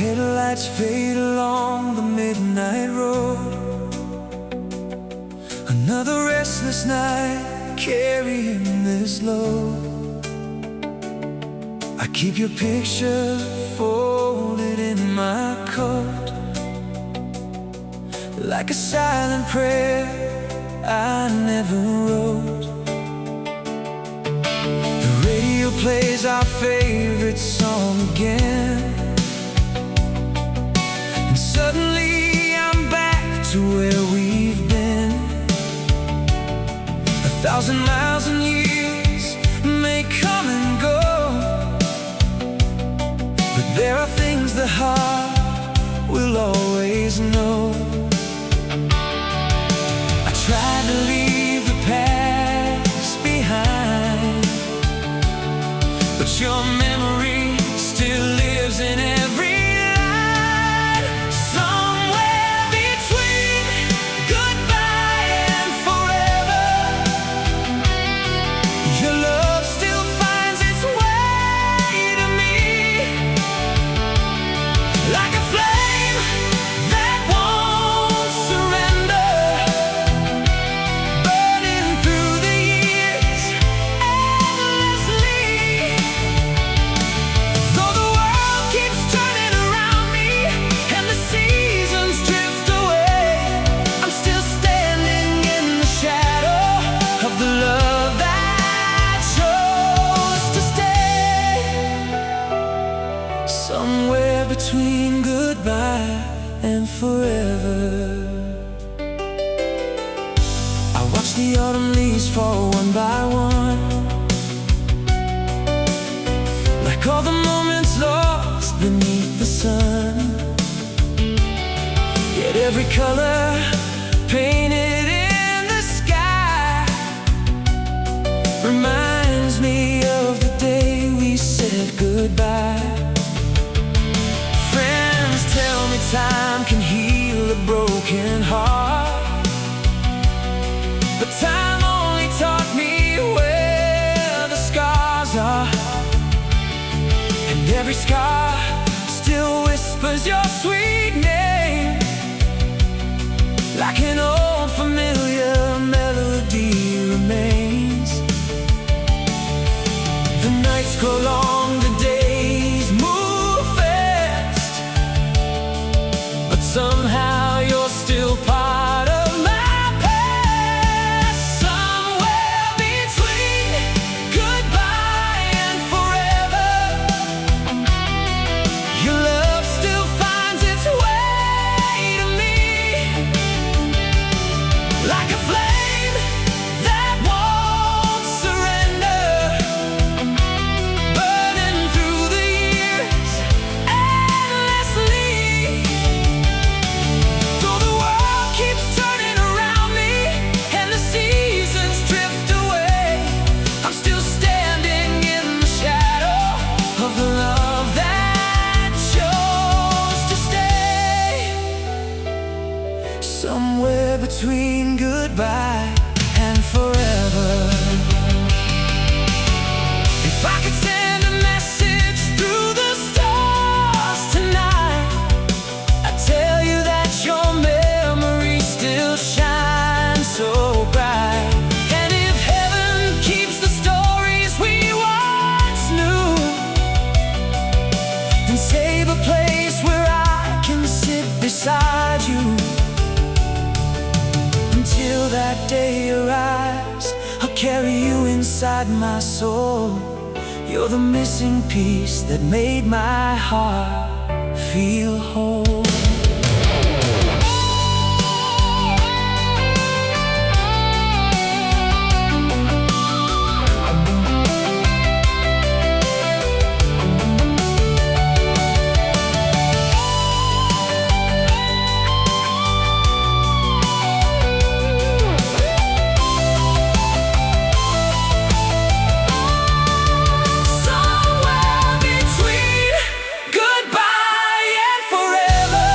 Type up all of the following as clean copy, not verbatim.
headlights fade along the midnight road. Another restless night carrying this load. I keep your picture folded in my coat, like a silent prayer I never wrote. The radio plays our favorite song again, and suddenly I'm back to where we've been. 1,000 miles and years may come and go, but there are things the heart will always know. I tried to leave the past behind, but your memory still lives in every line. Somewhere between goodbye and forever, your love still finds its way to me, like a flame that won't surrender, burning through the years endlessly. Though the world keeps turning around me and the seasons drift away, I'm still standing in the shadow of the love that chose to stay. Somewhere between goodbye and forever, I watch the autumn leaves fall one by one, like all the moments lost beneath the sun. Yet every color painted in the sky reminds me of the day we said goodbye. Friends tell me time can heal a broken heart, but time only taught me where the scars are, and every scar still whispers your sweet name, like an old familiar melody remains. The nights grow long, the days move fast, but somehow you're still part of my past. Somewhere between goodbye and forever, your love still finds its way to me, like a flame that won't surrender, burning through the years endlessly. Though the world keeps turning around me and the seasons drift away, I'm still standing in the shadow of the love that chose to stay. Somewhere between goodbye and forever. If I could send a message through the stars tonight, I'd tell you that your memory still shines so bright. And if heaven keeps the stories we once knew, then save a place where I can sit beside you. Until that day arrives, I'll carry you inside my soul. You're the missing piece that made my heart feel whole. Somewhere between goodbye and forever,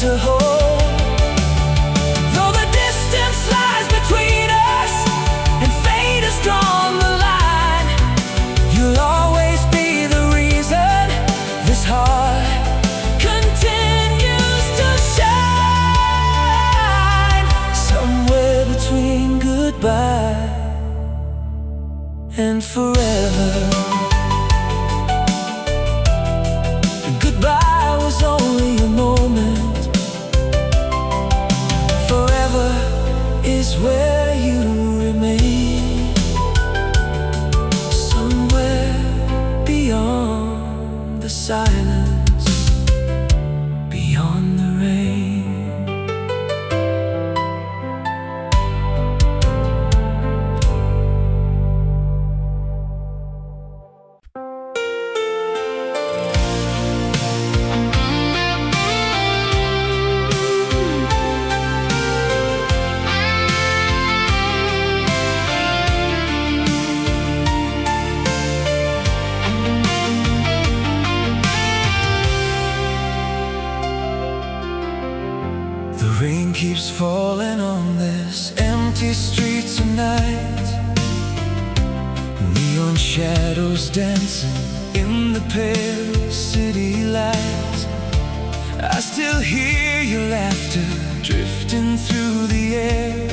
to hold. Though the distance lies between us and fate has drawn the line, you'll always be the reason this heart continues to shine. Somewhere between goodbye and forever. Goodbye was only a moment. Forever is where you remain. Somewhere beyond the silence, beyond the rain. The rain keeps falling on this empty street tonight. Neon shadows dancing in the pale city light. I still hear your laughter drifting through the air,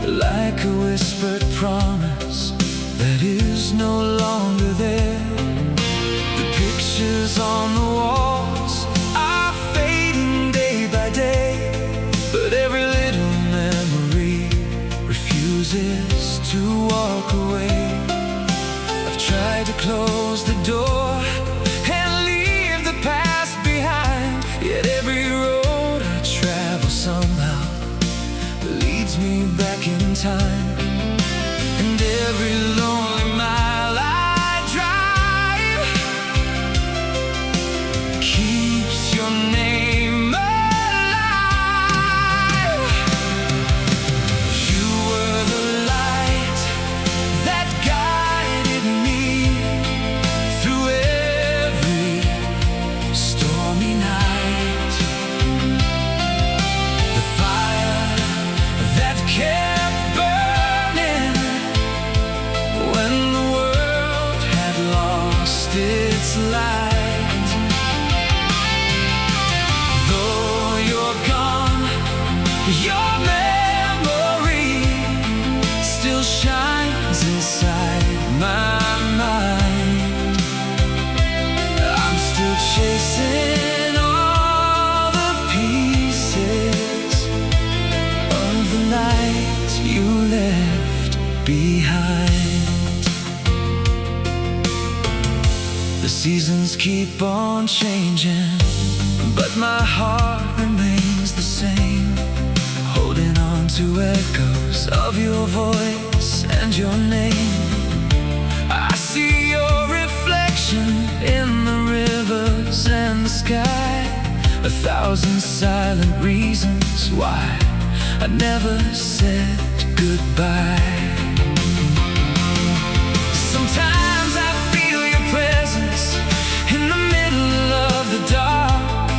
like a whispered promise that is no longer there. The pictures on the walls are fading day by day, but every little memory refuses to walk away. I've tried to close the door and leave the past behind, yet every road I travel somehow leads me back in time. And every lonely mile I drive keeps your name alive. You were the light that guided me through every stormy night, the fire that kept burning when the world had lost its light. Though you're gone, your memory still shines inside my mind. I'm still chasing all the pieces of the night you left behind. The seasons keep on changing, but my heart remains the same, holding on to echoes of your voice and your name. I see your reflection in the rivers and the sky, 1,000 silent reasons why I never said goodbye. Sometimes I feel your presence in the middle of the dark,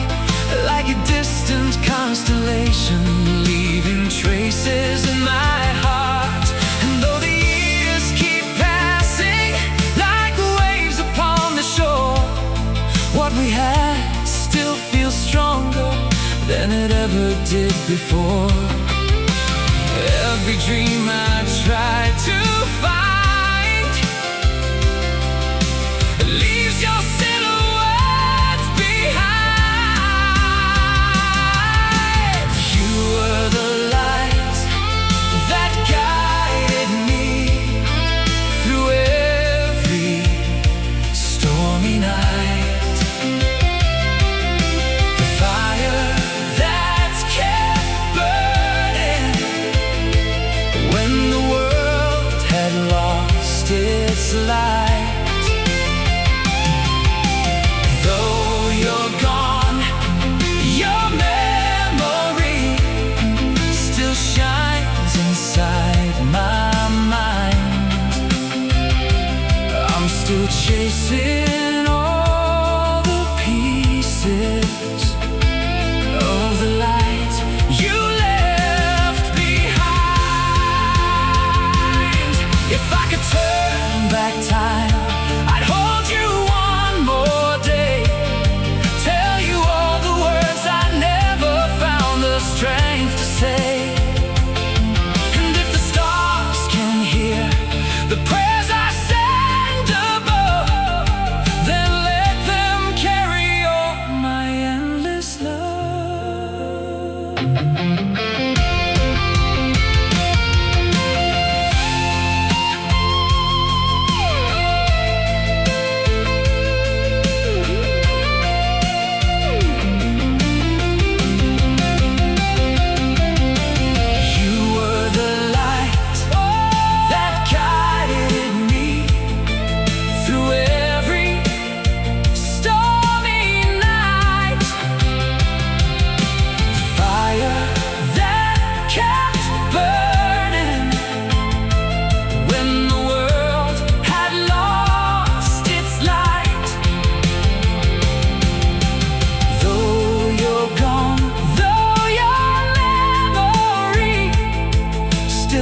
like a distant constellation leaving traces in my heart. And though the years keep passing like waves upon the shore, what we had still feels stronger than it ever did before. Every dream I try to find leaves your silhouette behind. You were the light that guided me through every stormy night, the fire that kept burning when the world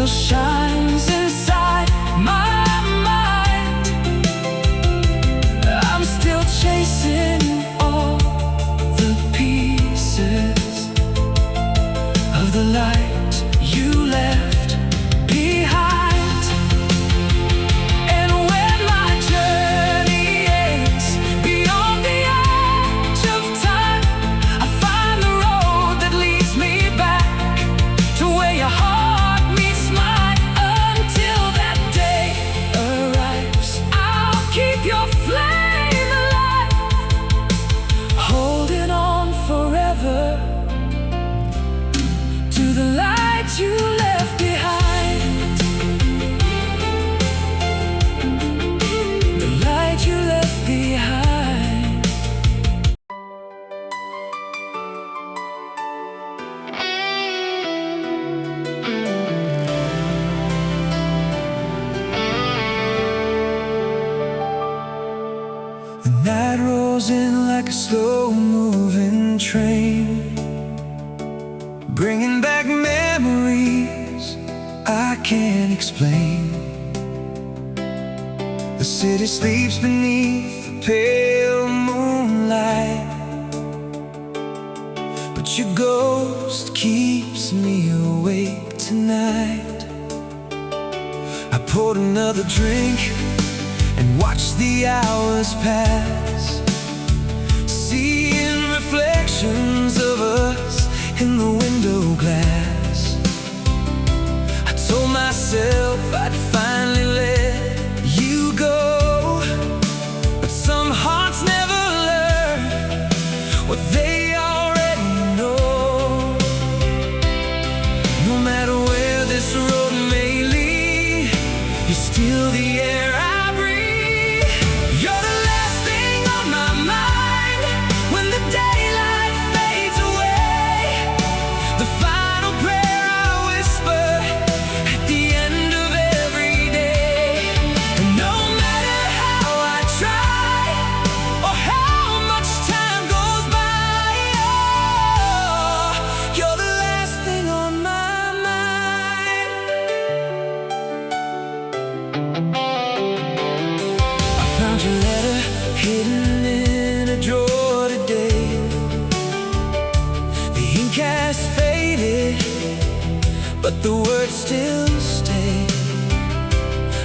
Shines inside my mind. I'm still chasing all the pieces of the light you left behind. And when my journey ends beyond the edge of time, I find the road that leads me back to where your heart your flame alive, holding on forever to the light you left behind. The light you left behind. The night rolls in like a slow-moving train, bringing back memories I can't explain. The city sleeps beneath the pale moonlight, but your ghost keeps me awake tonight. I poured another drink and watch the hours pass, seeing reflections of us in the window glass. I told myself I'd finally let you go, but some hearts never learn what they already know. No matter where this road may lead, you're still the air I breathe. Your letter hidden in a drawer today. The ink has faded, but the words still stay.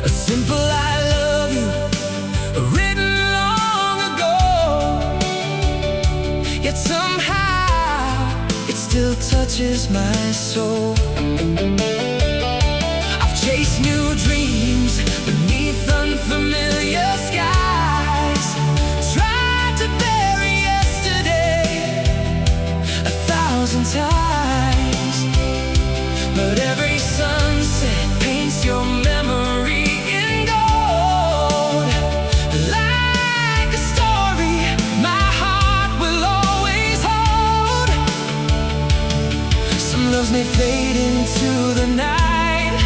A simple I love you, written long ago, yet somehow it still touches my soul. I've chased new dreams beneath unfamiliar skies, tried to bury yesterday 1,000 times, but every sunset paints your memory in gold. Like a story my heart will always hold. Some loves may fade into the night,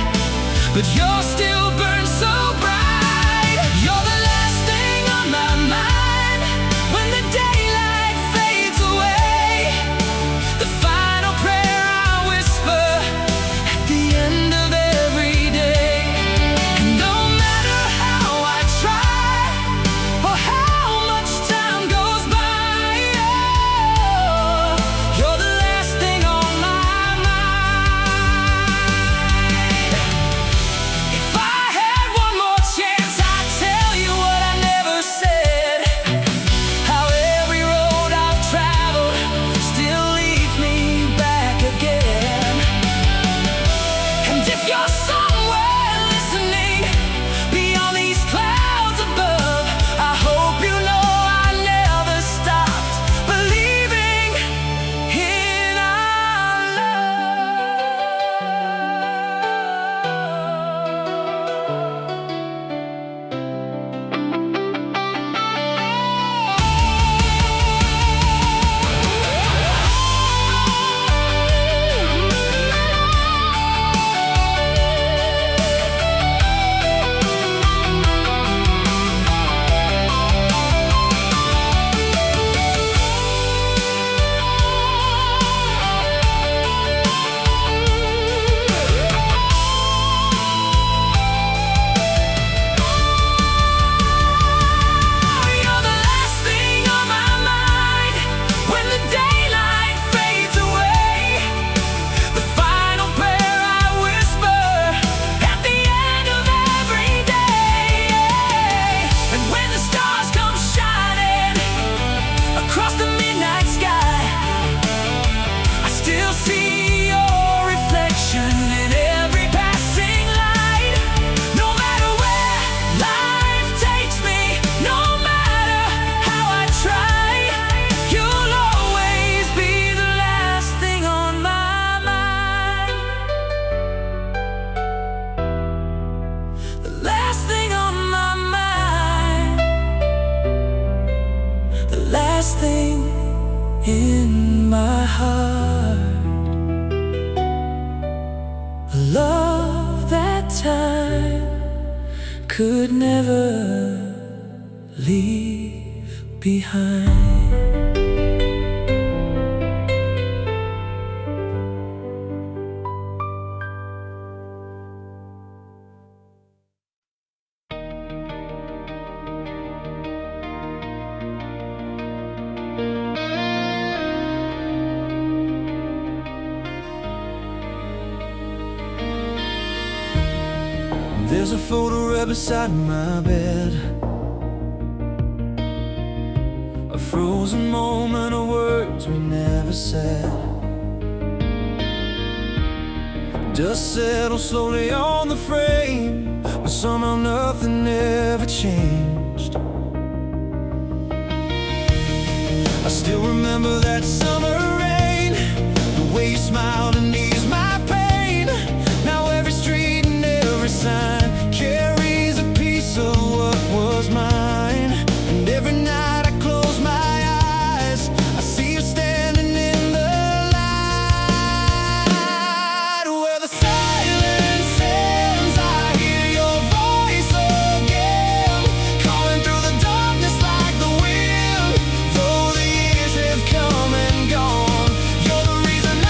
but yours still burns so bright. You're the last thing on my mind when the daylight fades away. The final prayer I whisper at the end of every day. And no matter how I try or how much time goes by, oh, you're the last thing on my mind. If I could never leave behind. There's a photo right beside my bed, a frozen moment of words we never said. Dust settles slowly on the frame, but somehow nothing ever changed. I still remember that summer rain, the way you smiled and eased my pain. Now every street and every sign carries a piece of what was mine. And every night I close my eyes, I see you standing in the light. Where the silence ends, I hear your voice again, calling through the darkness like the wind. Though the years have come and gone, you're the reason I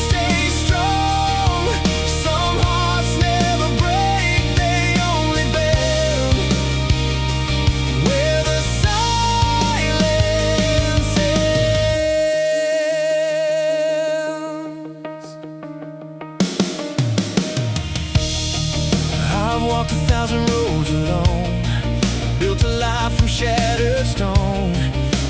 stay strong. Some hearts never break, they only bend. Where the silence ends. I've walked 1,000 roads alone, built a life from shattered stone.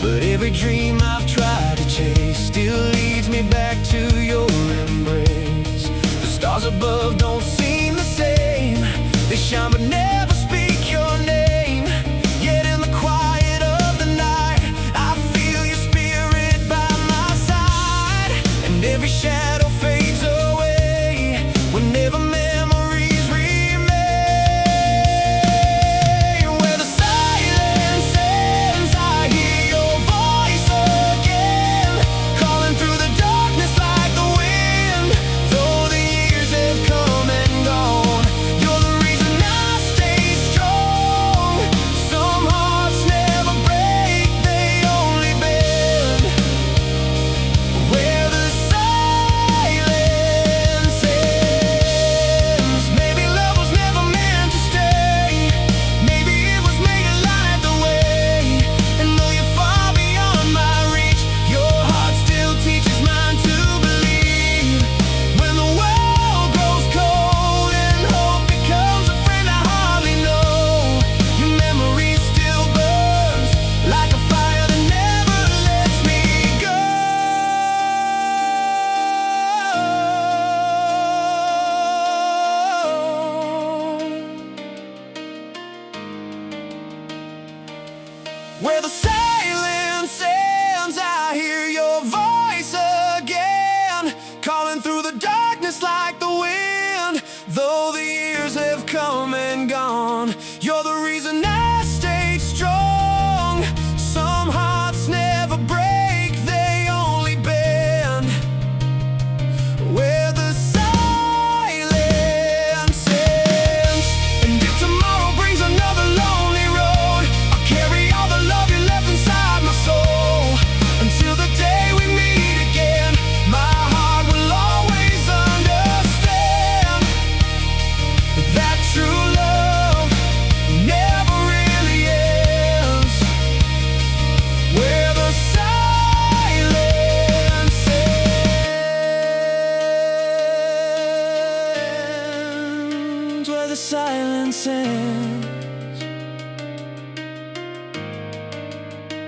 But every dream I've tried to chase still leads me back to your embrace. The stars above don't seem the same, they shine but never speak your name. Yet in the quiet of the night, I feel your spirit by my side. And every shadow fades away whenever memories remain. Where the silence ends, I hear your voice again, calling through the darkness like the wind. Though the years have come and gone, you're the reason I stay strong. Some hearts never break, they only bend. Where the silence ends. Maybe love was never meant to stay, maybe it was made to light the way. And though you're far beyond my reach, your heart still teaches mine to believe. When the world grows cold and hope becomes a friend I hardly know, your memory still burns like a fire that never lets me go. Where the silence ends, I hear your voice again, calling through the darkness like the wind. Though the years have come and gone, you're the reason I stayed strong. Some hearts never break, they only bend. Where the silence ends. And if tomorrow brings another lonely road, I'll carry all the love you left inside my soul. Until the day we meet again, my heart will always understand that true love never really ends. Where the silence ends. Where the silence ends,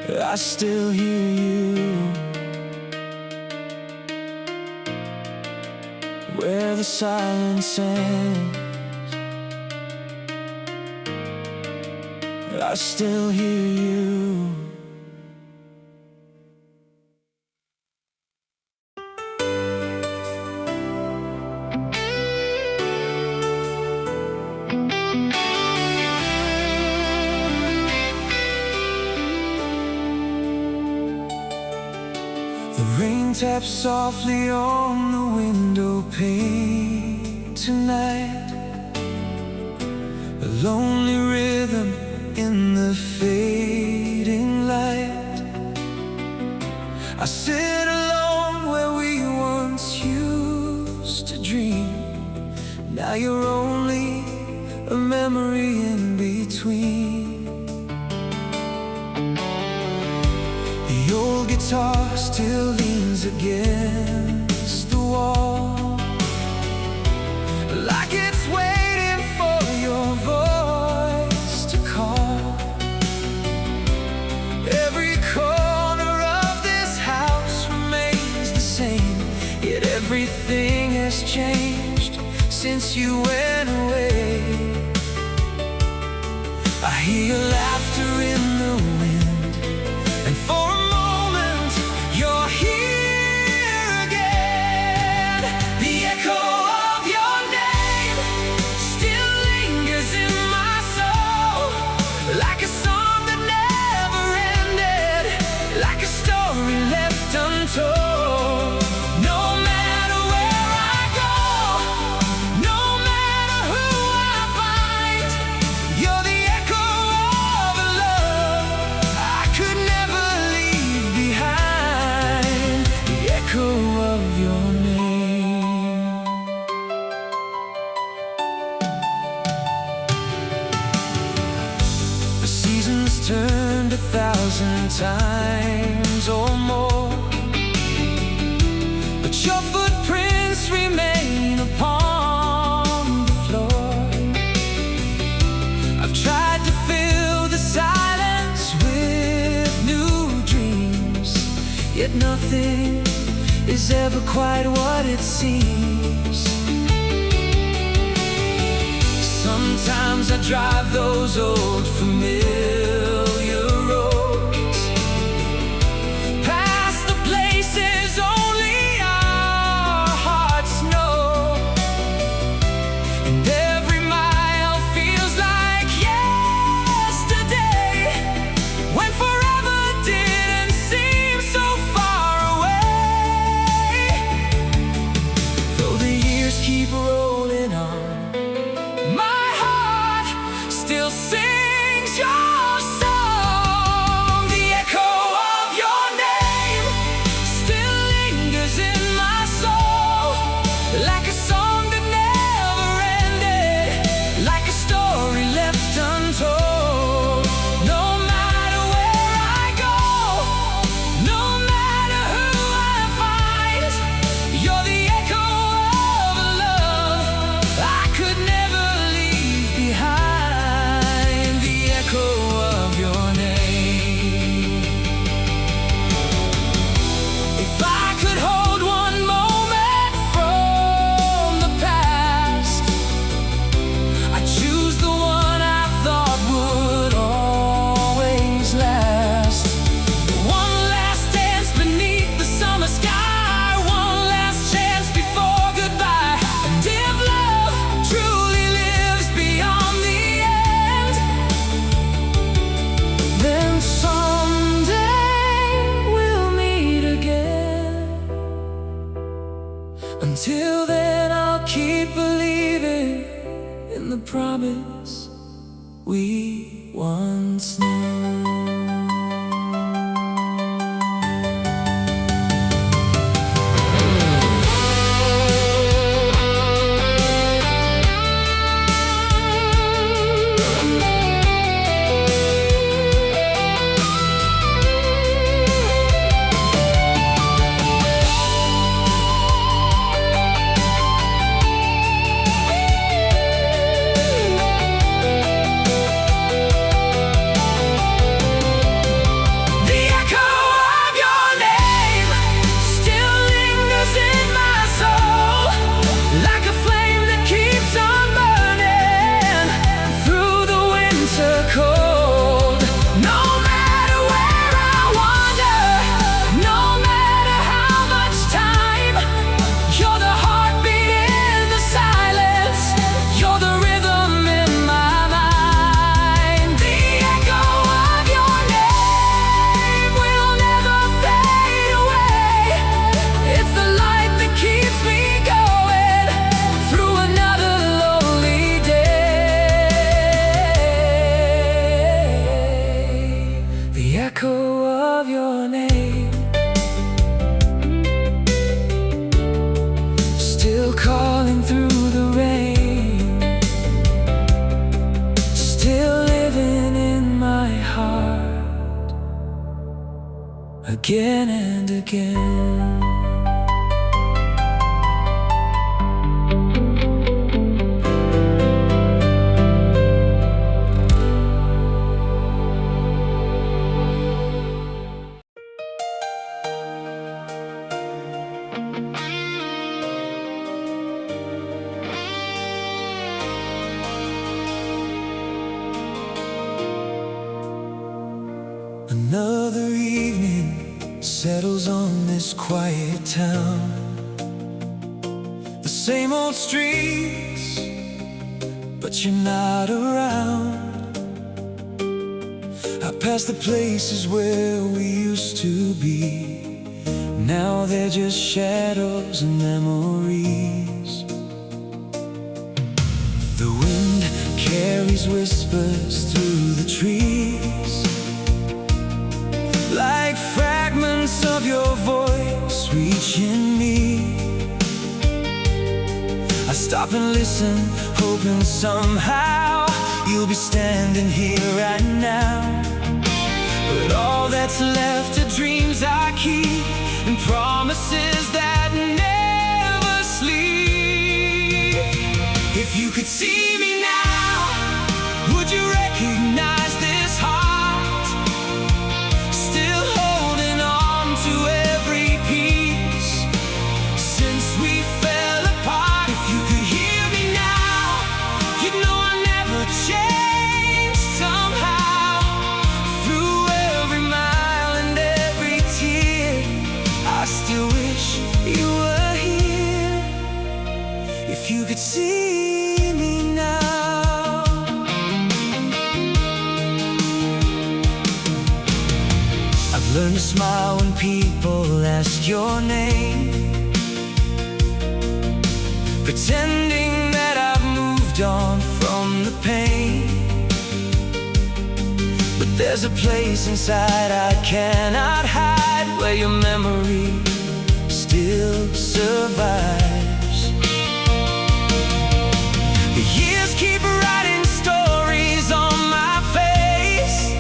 I still hear you. Where the silence ends, I still hear you. The rain taps softly on the window pane tonight. a lonely rhythm in the fading light. I sit alone where we once used to dream. Now you're only a memory in between. The old guitar still leans against the wall, like it's waiting for your voice to call. Every corner of this house remains the same, yet everything has changed since you went away. I hear your laughter in the wind, and for a moment you're here again. The echo of your name still lingers in my soul, like a song that never ended, like a story left untold. No matter where I go, no matter who I find, you're the echo of a love I could never leave behind. The echo of your name. The seasons turned 1,000 times or more, but your footprints remain upon the floor. I've tried to fill the silence with new dreams, yet nothing is ever quite what it seems. Sometimes I drive those old familiar roads, past the places only our hearts know, and every mile feels like yesterday, when forever didn't seem so far away. Though the years keep rolling on, my heart still sings your song. The echo of your name still lingers in my soul, like a song that never ended, like a story left untold. No matter where I go, no matter who I find, you're the echo of a love I could never leave behind. The echo of your name. If I could hold one moment from the past, I'd choose the one I thought would always last. One last dance beneath the summer sky, one last chance before goodbye. And if love truly lives beyond the end, then someday we'll meet again. Until then, I'll keep believing in the promise we once knew. again and again. Another evening settles on this quiet town. The same old streets, but you're not around. I pass the places where we used to be. Now they're just shadows and memories. The wind carries whispers through the trees, like fragments of your voice reaching me. I stop and listen, hoping somehow you'll be standing here right now. But all that's left are dreams I keep and promises that never sleep. If you could see me now, would you recognize this heart? If you could see me now. I've learned to smile when people ask your name, pretending that I've moved on from the pain. But there's a place inside I cannot hide, where your memory still survives. Years keep writing stories on my face,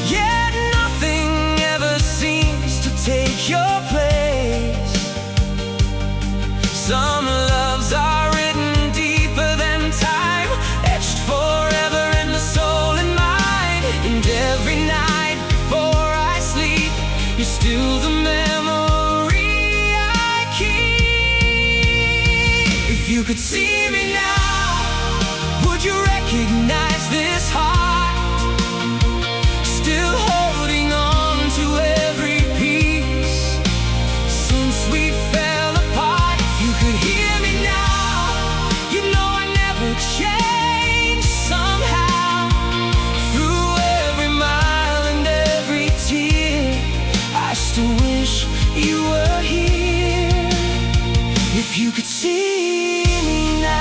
yet nothing ever seems to take your place. Some loves are written deeper than time, etched forever in the soul and mind. And every night before I sleep, you're still the memory I keep. If you could see me now, would you recognize this heart? Still holding on to every piece since we fell apart. If you could hear me now, you'd know I never changed somehow. Through every mile and every tear, I still wish you were here. If you could see me now.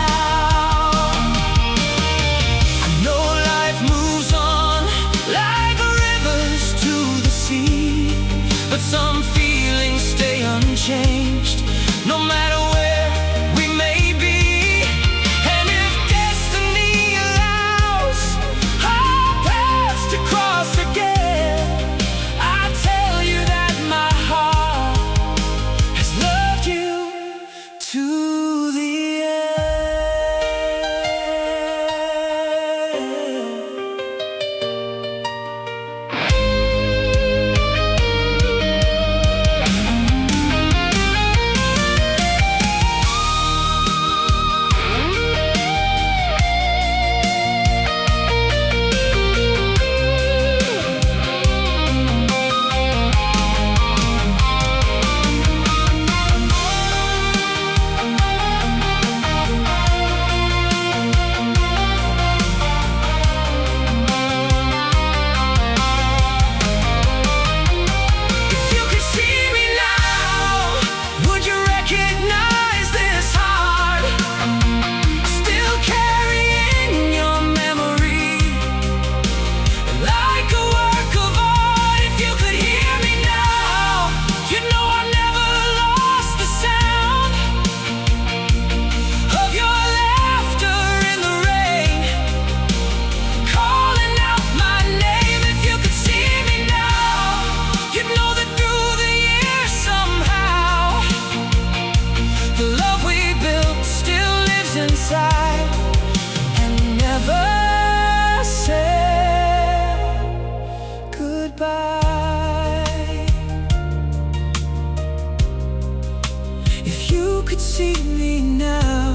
could see me now,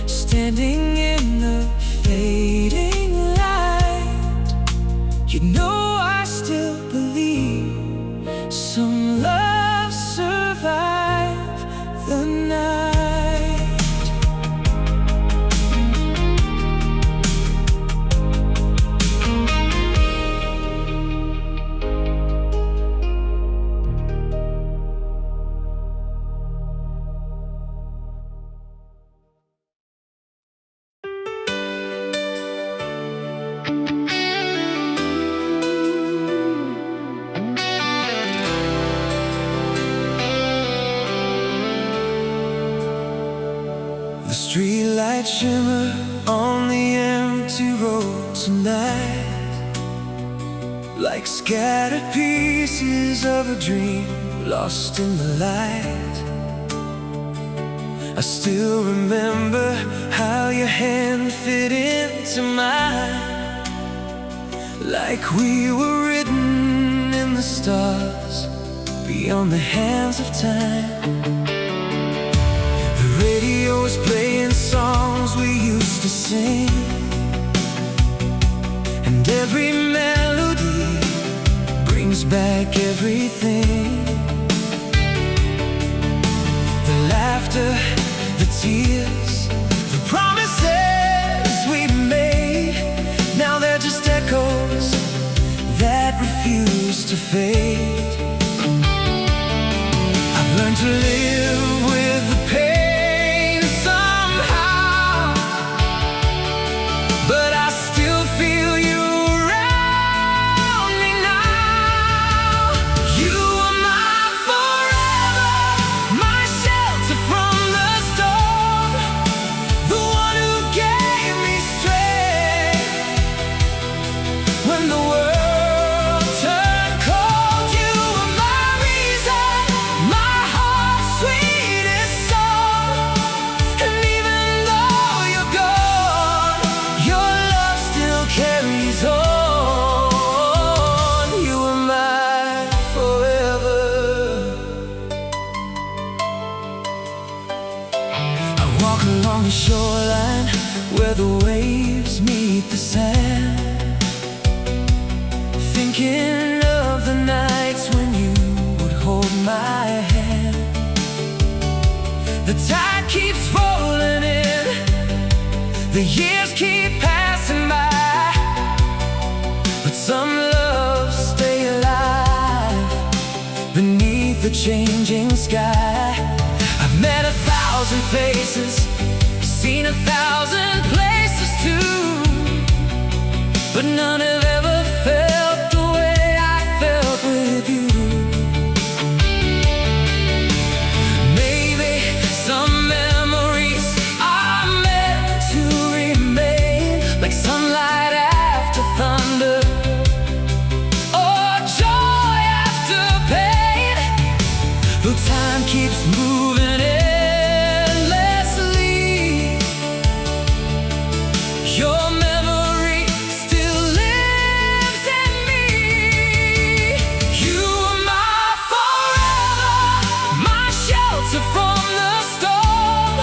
standing in the fading light, you know I still believe some love survive the night. The streetlight shimmer on the empty road tonight, like scattered pieces of a dream lost in the light. I still remember how your hand fit into mine, like we were written in the stars beyond the hands of time. The radio was playing songs we used to sing, and every melody brings back everything. The laughter, the tears, the promises we made, now they're just echoes that refuse to fade. I've learned to live with the pain somehow, but I still feel you around me now. You are my forever, my shelter from the storm, the one who gave me strength when the world turned cold. You are my reason, my heart's sweetest song, and even though you're gone, your love still carries on. You are mine forever. I walk along the shoreline where the waves meet the sand, thinking of the nights when you would hold my hand. The tide keeps rolling in, the years keep passing by, but some loves stay alive beneath the changing sky. I've met 1,000 faces, seen 1,000 places too, but none have ever felt the way I felt with you. Maybe some memories are meant to remain, like sunlight after thunder, or joy after pain. Though time keeps moving endlessly, your memory still lives in me. You are my forever, my shelter from the storm,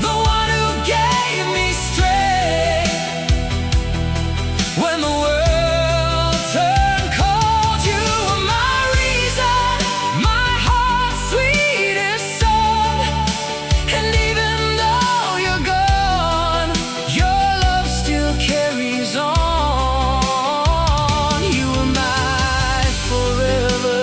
the one who gave me strength when the world turned cold. You are my reason, my heart's sweetest song, and even though you're gone, your love still carries on. You are my forever.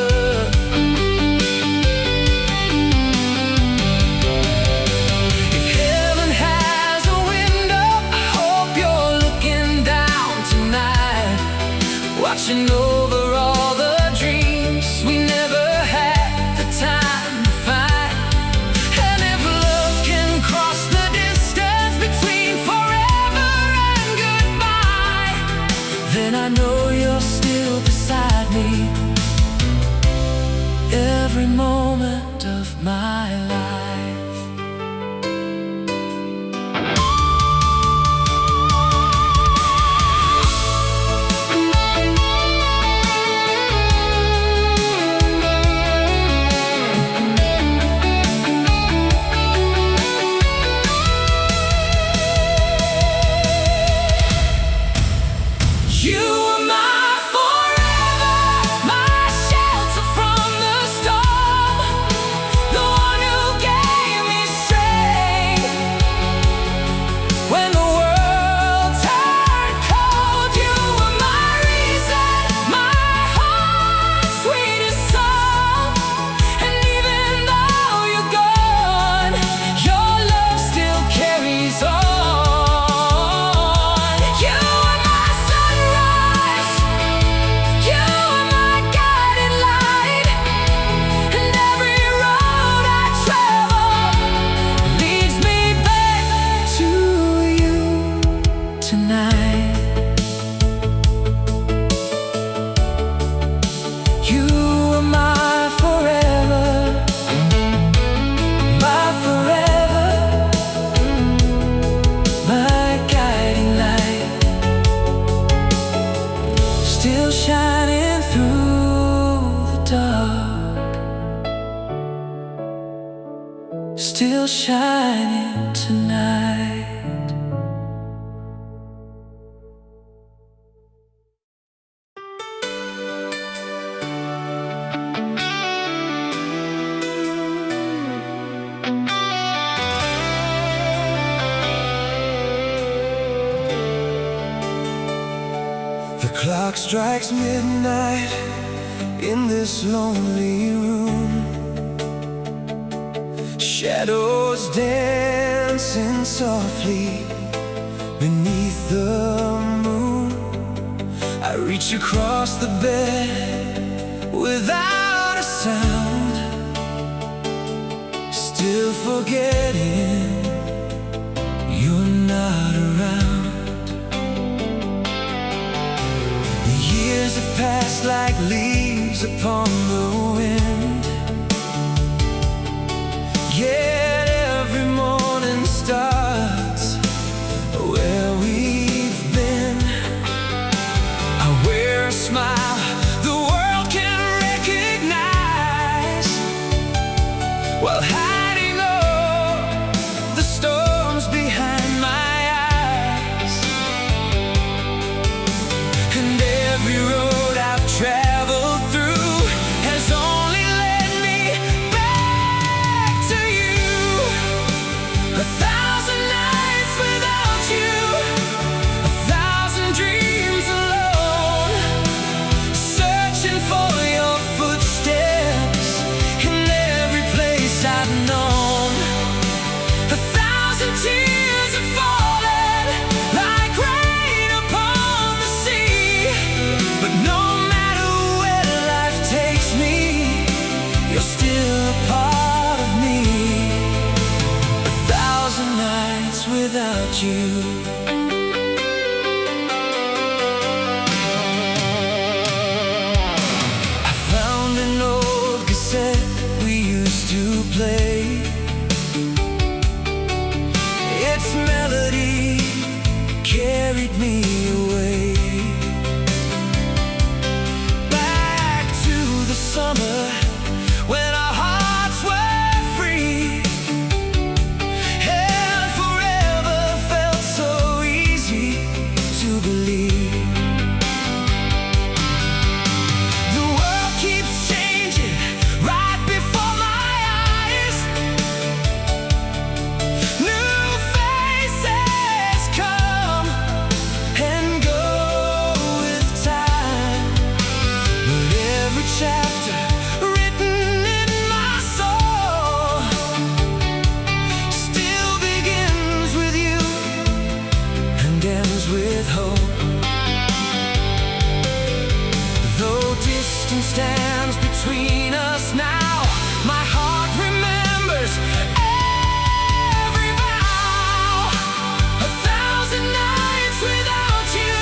still shining tonight. The clock strikes midnight in this lonely room. Shadows dancing softly beneath the moon. I reach across the bed without a sound, still forgetting you're not around. The years have passed like leaves upon the wind, yet every morning starts where we've been. I wear a smile the world can recognize, while hiding all the storms behind my eyes. And every road I've traveled through has only led me back to you. 1,000 nights without you, 1,000 dreams alone, searching for your footsteps in every place I've known. 1,000 tears have fallen like rain upon the sea, but no matter where life takes me, you're still a part of me. 1,000 nights without you. I found an old cassette we used to play. Its melody carried me away, back to the summer when our hearts were free, and forever felt so easy to believe. The world keeps changing right before my eyes. New faces come and go with time, but every chapter written in my soul still begins with you and ends with hope. Though distance stands between us now, my heart remembers every vow. 1,000 nights without you,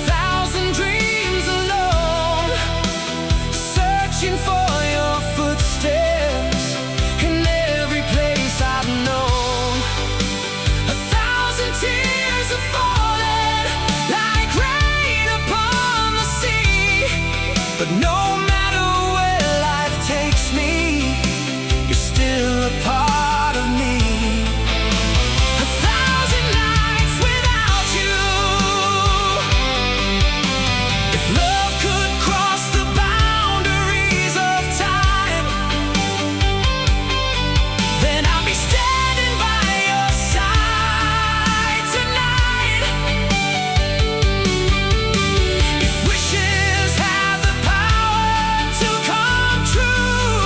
1,000 dreams alone, searching for your footsteps in every place I've known. 1,000 tears have fallen like rain upon the sea, but no matter where life takes me, you're still a part of me. 1,000 nights without you. If love could cross the boundaries of time, then I'll be standing by your side tonight. If wishes have the power to come true,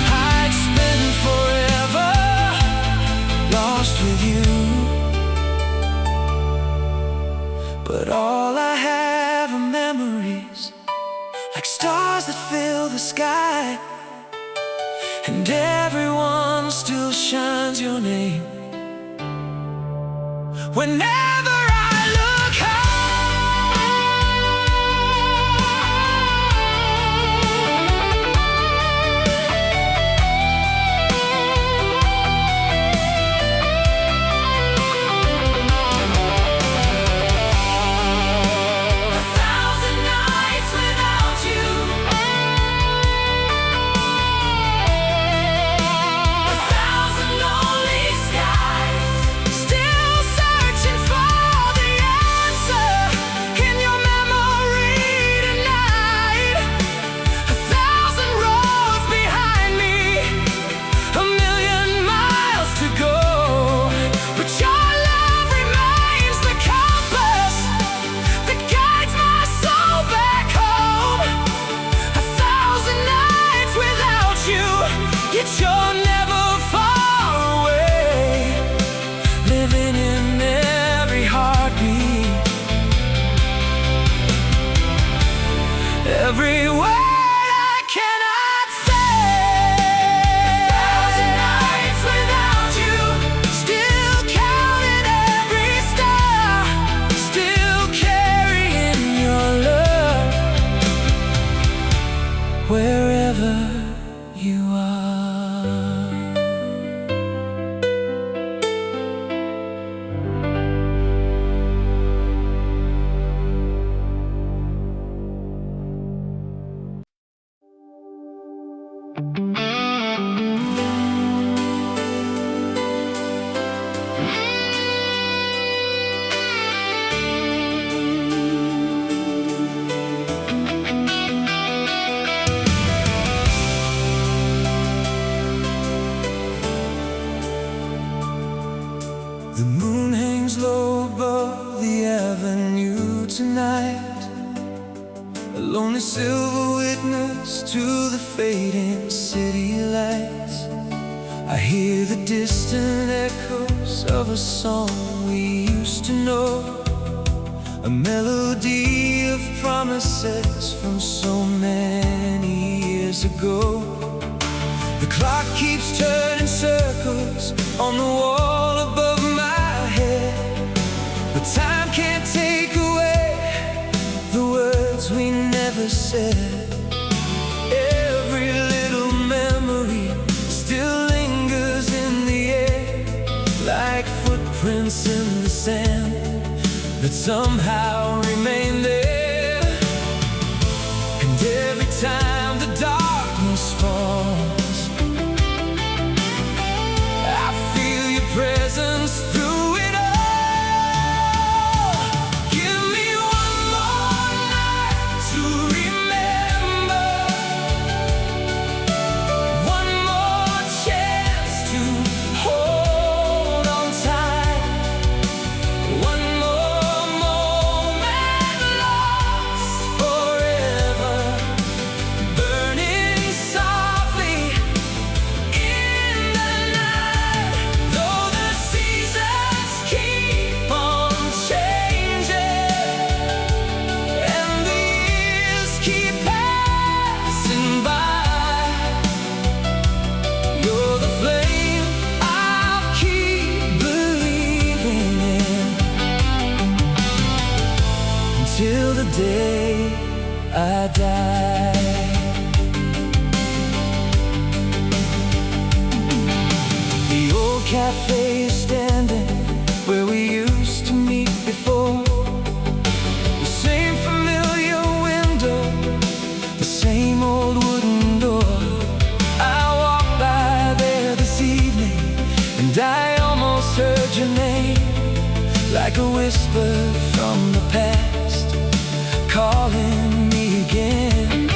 I'd spend forever lost with you. But all I have are memories, like stars that fill the sky, and everyone still shines your name whenever I look high. you are. The moon hangs low above the avenue tonight, a lonely silver witness to the fading city lights. I hear the distant echoes of a song we used to know, a melody of promises from so many years ago. The clock keeps turning circles on the wall above my head, but time can't take away the words we never said. Every little memory still lingers in the air, like footprints in the sand that somehow remain there. And every time the darkness falls, I feel your presence through it all. Give me one more night to remember, one more chance to hold on tight, one more moment lost forever, burning softly in the night. Though the seasons keep on changing and the years keep passing by, you're the flame I'll keep believing in until the day I die. The old cafe is standing where we used to meet before. The same familiar window, the same old wooden door. I walked by there this evening, and I almost heard your name, like a whisper from the past, calling me again.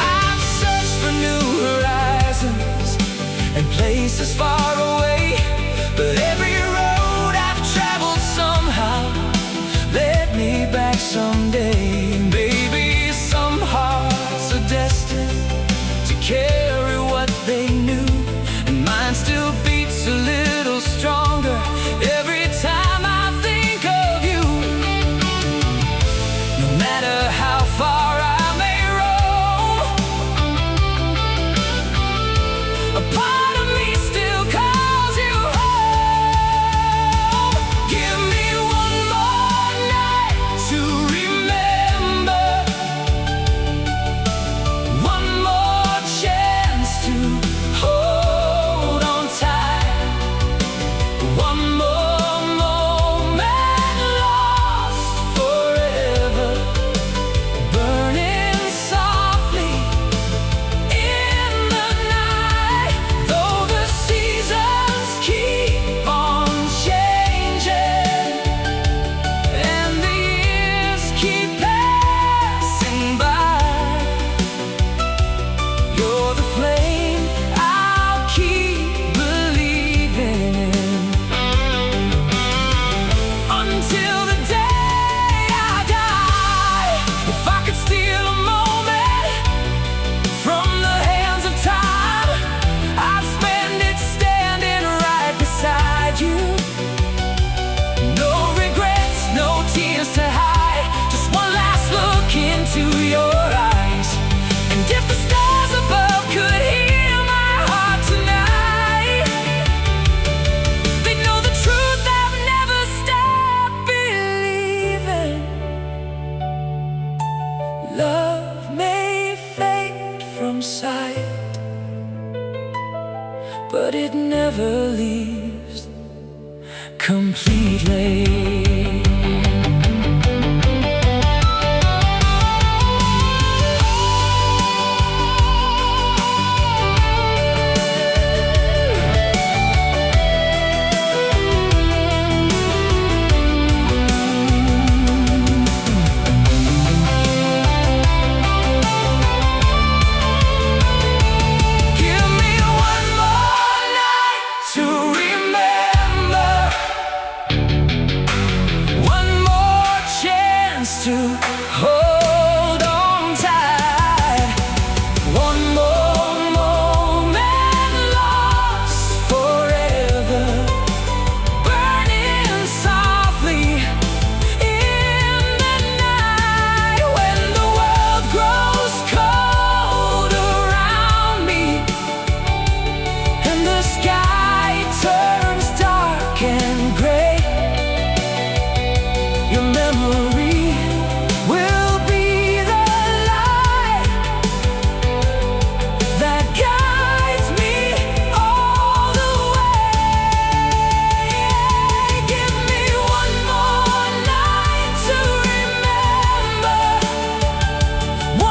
I've searched for new horizons and places far away, but every road I've traveled somehow led me back someday. And baby, some hearts are destined to carry what they knew, and mine still beats a little stronger every time I think of you. No matter how far I may roam, a part of me still calls you home. Give me one more night to remember, one more chance to but it never leaves completely. To hold on tight, one more moment lost forever, burning softly in the night. When the world grows cold around me and the sky turns dark and gray, your memory will be the light that guides me all the way. Give me one more night to remember,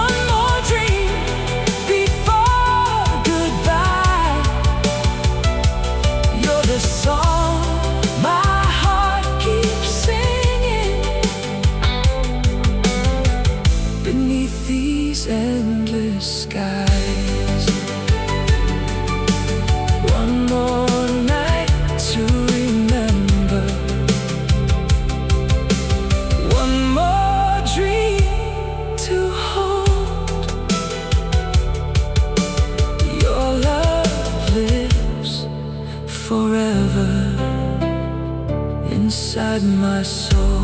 one more dream before goodbye. You're the song my heart keeps singing beneath these endless skies. One more night to remember, one more dream to hold. Your love lives forever inside my soul.